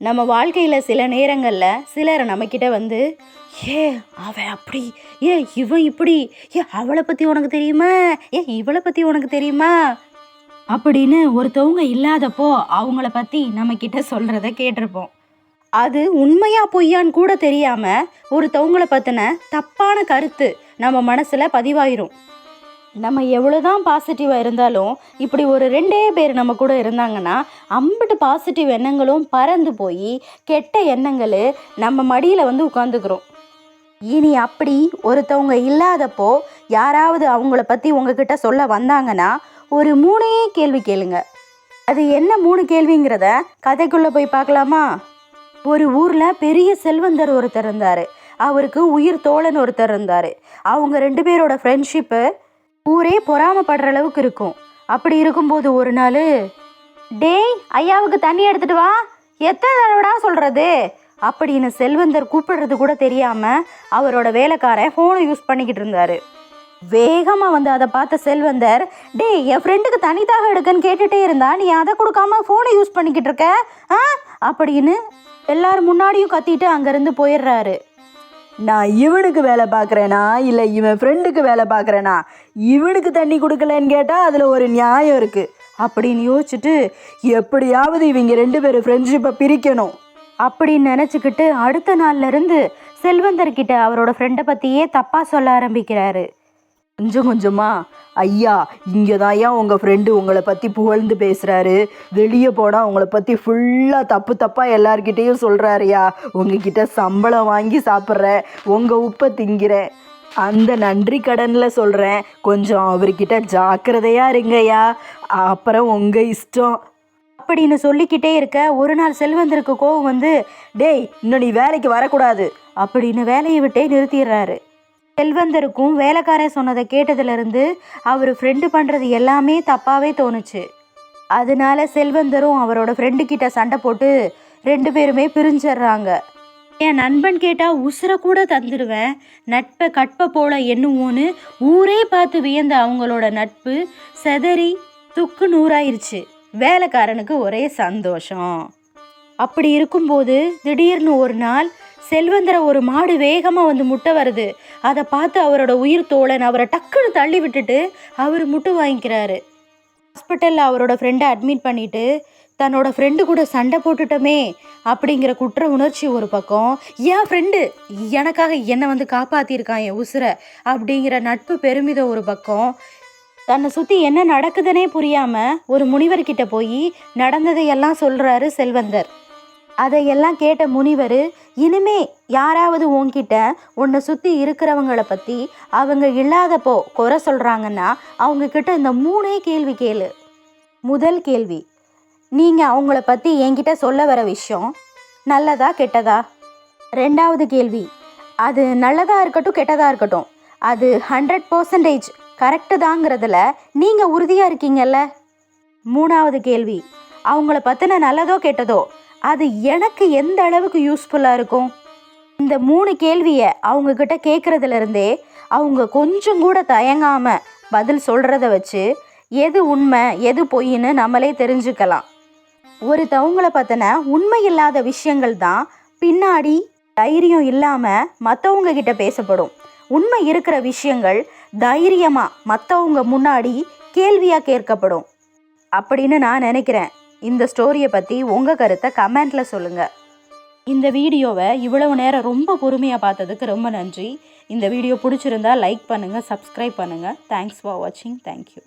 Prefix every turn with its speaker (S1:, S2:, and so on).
S1: நம்ம வாழ்க்கையில் சில நேரங்களில் சிலர் நம்மக்கிட்ட வந்து ஏ அவன் அப்படி, ஏ இவன் இப்படி, ஏ அவளை பற்றி உனக்கு தெரியுமா, ஏ இவளை பற்றி உனக்கு தெரியுமா அப்படின்னு ஒருத்தவங்க இல்லாதப்போ அவங்கள பற்றி நம்மக்கிட்ட சொல்கிறத கேட்டிருப்போம். அது உண்மையா பொய்யான்னு கூட தெரியாமல் ஒருத்தவங்களை பற்றின தப்பான கருத்து நம்ம மனசில் பதிவாயிரும். நம்ம எவ்வளோதான் பாசிட்டிவாக இருந்தாலும் இப்படி ஒரு 2 பேர் நம்ம கூட இருந்தாங்கன்னா அம்பிட்டு பாசிட்டிவ் எண்ணங்களும் பறந்து போய் கெட்ட எண்ணங்கள் நம்ம மடியில் வந்து உட்காந்துக்கிறோம். இனி அப்படி ஒருத்தவங்க இல்லாதப்போ யாராவது அவங்கள பற்றி உங்ககிட்ட சொல்ல வந்தாங்கன்னா ஒரு 3 கேள்வி கேளுங்க. அது என்ன 3 கேள்விங்கிறத கதைக்குள்ளே போய் பார்க்கலாமா? ஒரு ஊரில் பெரிய செல்வந்தர் ஒருத்தர் இருந்தார். அவருக்கு உயிர் தோழன் ஒருத்தர் இருந்தார். அவங்க 2 பேரோட ஃப்ரெண்ட்ஷிப்பு ஊரே பொறாமப்படுற அளவுக்கு இருக்கும். அப்படி இருக்கும்போது ஒரு நாள், டேய் ஐயாவுக்கு தண்ணி எடுத்துட்டு வா, எத்தனை தடவைடா சொல்கிறது அப்படின்னு செல்வந்தர் கூப்பிடுறது கூட தெரியாமல் அவரோட வேலைக்காரன் ஃபோனை யூஸ் பண்ணிக்கிட்டு இருந்தார். வேகமாக வந்து அதை பார்த்த செல்வந்தர், டேய் என் ஃப்ரெண்டுக்கு தனிதாக எடுக்கன்னு கேட்டுகிட்டே இருந்தா நீ அதை கொடுக்காம ஃபோனை யூஸ் பண்ணிக்கிட்டு இருக்க அப்படின்னு எல்லாரும் முன்னாடியும் கத்திட்டு அங்கேருந்து போயிடுறாரு.
S2: நான் இவனுக்கு வேலை பார்க்குறேனா இல்லை இவன் ஃப்ரெண்டுக்கு வேலை பார்க்குறேனா, இவனுக்கு தண்ணி கொடுக்கலன்னு கேட்டால் அதில் ஒரு நியாயம் இருக்குது
S1: அப்படின்னு யோசிச்சுட்டு
S2: எப்படியாவது இவங்க 2 பேரும் ஃப்ரெண்ட்ஷிப்பை பிரிக்கணும்
S1: அப்படின்னு நினச்சிக்கிட்டு அடுத்த நாள்லேருந்து செல்வந்தர்கிட்ட அவரோட ஃப்ரெண்டை பற்றியே தப்பாக சொல்ல ஆரம்பிக்கிறாரு.
S2: கொஞ்சம் கொஞ்சமா, ஐயா இங்கே தான் ஐயா உங்கள் ஃப்ரெண்டு உங்களை பற்றி புகழ்ந்து பேசுகிறாரு, வெளியே போனால் உங்களை பற்றி ஃபுல்லாக தப்பாக எல்லார்கிட்டேயும் சொல்கிறாருயா, உங்ககிட்ட சம்பளம் வாங்கி சாப்பிட்றேன், உங்கள் உப்பை திங்கிறேன், அந்த நன்றி கடனில் சொல்கிறேன், கொஞ்சம் அவர்கிட்ட ஜாக்கிரதையாக இருங்கய்யா, அப்புறம் உங்கள் இஷ்டம்
S1: அப்படின்னு சொல்லிக்கிட்டே இருக்க ஒரு நாள் செல்வந்தருக்கு கோவம் வந்து,
S2: டேய் இன்னும் நீ வேலைக்கு வரக்கூடாது
S1: அப்படின்னு வேலையை விட்டே நிறுத்திடுறாரு. செல்வந்தருக்கும் வேலைக்காரன் சொன்னதை கேட்டதுலேருந்து அவர் ஃப்ரெண்டு பண்ணுறது எல்லாமே தப்பாகவே தோணுச்சு. அதனால செல்வந்தரும் அவரோட ஃப்ரெண்டு கிட்ட சண்டை போட்டு 2 பேருமே பிரிஞ்சிடுறாங்க. என் நண்பன் கேட்டால் உசுரை கூட தந்துடுவேன், நட்பை கற்பை போல எண்ணுவோன்னு ஊரே பார்த்து வியந்த அவங்களோட நட்பு செதறி துக்கு நூறாயிருச்சு. வேலைக்காரனுக்கு ஒரே சந்தோஷம். அப்படி இருக்கும்போது திடீர்னு ஒரு நாள் செல்வந்தரை ஒரு மாடு வேகமாக வந்து முட்டை வருது. அதை பார்த்து அவரோட உயிர் தோழன் அவரை டக்குன்னு தள்ளி விட்டுட்டு அவர் முட்டை வாங்கிக்கிறாரு. ஹாஸ்பிட்டலில் அவரோட ஃப்ரெண்டை அட்மிட் பண்ணிவிட்டு தன்னோட ஃப்ரெண்டு கூட சண்டை போட்டுட்டோமே அப்படிங்கிற குற்ற உணர்ச்சி ஒரு பக்கம், என் ஃப்ரெண்டு எனக்காக என்னை வந்து காப்பாற்றிருக்கான் என் உசுரை அப்படிங்கிற நட்பு பெருமிதம் ஒரு பக்கம், தன்னை சுற்றி என்ன நடக்குதுன்னே புரியாமல் ஒரு முனிவர்கிட்ட போய் நடந்ததையெல்லாம் சொல்கிறாரு செல்வந்தர். அதையெல்லாம் கேட்ட முனிவர், இனிமே யாராவது உன்கிட்ட உன்னை சுற்றி இருக்கிறவங்கள பற்றி அவங்க இல்லாதப்போ குறை சொல்கிறாங்கன்னா அவங்கக்கிட்ட இந்த 3 கேள்வி கேளு. முதல் கேள்வி, நீங்கள் அவங்கள பற்றி என்கிட்ட சொல்ல வர விஷயம் நல்லதா கெட்டதா? 2வது கேள்வி, அது நல்லதாக இருக்கட்டும் கெட்டதாக இருக்கட்டும், அது 100% கரெக்டு தாங்கிறதுல நீங்கள் உறுதியாக இருக்கீங்கல்ல? 3வது கேள்வி, அவங்கள பற்றின நல்லதோ கெட்டதோ அது எனக்கு எந்த அளவுக்கு யூஸ்ஃபுல்லாக இருக்கும்? இந்த 3 கேள்வியை அவங்கக்கிட்ட கேட்குறதுலேருந்தே அவங்க கொஞ்சம் கூட தயங்காமல் பதில் சொல்கிறத வச்சு எது உண்மை எது பொய்ன்னு நம்மளே தெரிஞ்சுக்கலாம். ஒருத்தவங்கள பற்றின உண்மை இல்லாத விஷயங்கள் தான் பின்னாடி தைரியம் இல்லாமல் மற்றவங்க கிட்ட பேசப்படும். உண்மை இருக்கிற விஷயங்கள் தைரியமாக மற்றவங்க முன்னாடி கேள்வியாக கேட்கப்படும் அப்படின்னு நான் நினைக்கிறேன். இந்த ஸ்டோரியை பற்றி உங்கள் கருத்தை கமெண்ட்டில் சொல்லுங்கள். இந்த வீடியோவை இவ்வளவு நேரம் ரொம்ப பொறுமையாக பார்த்ததுக்கு ரொம்ப நன்றி. இந்த வீடியோ பிடிச்சிருந்தா லைக் பண்ணுங்கள், சப்ஸ்கிரைப் பண்ணுங்கள். தேங்க்ஸ் ஃபார் வாட்சிங். தேங்க்யூ.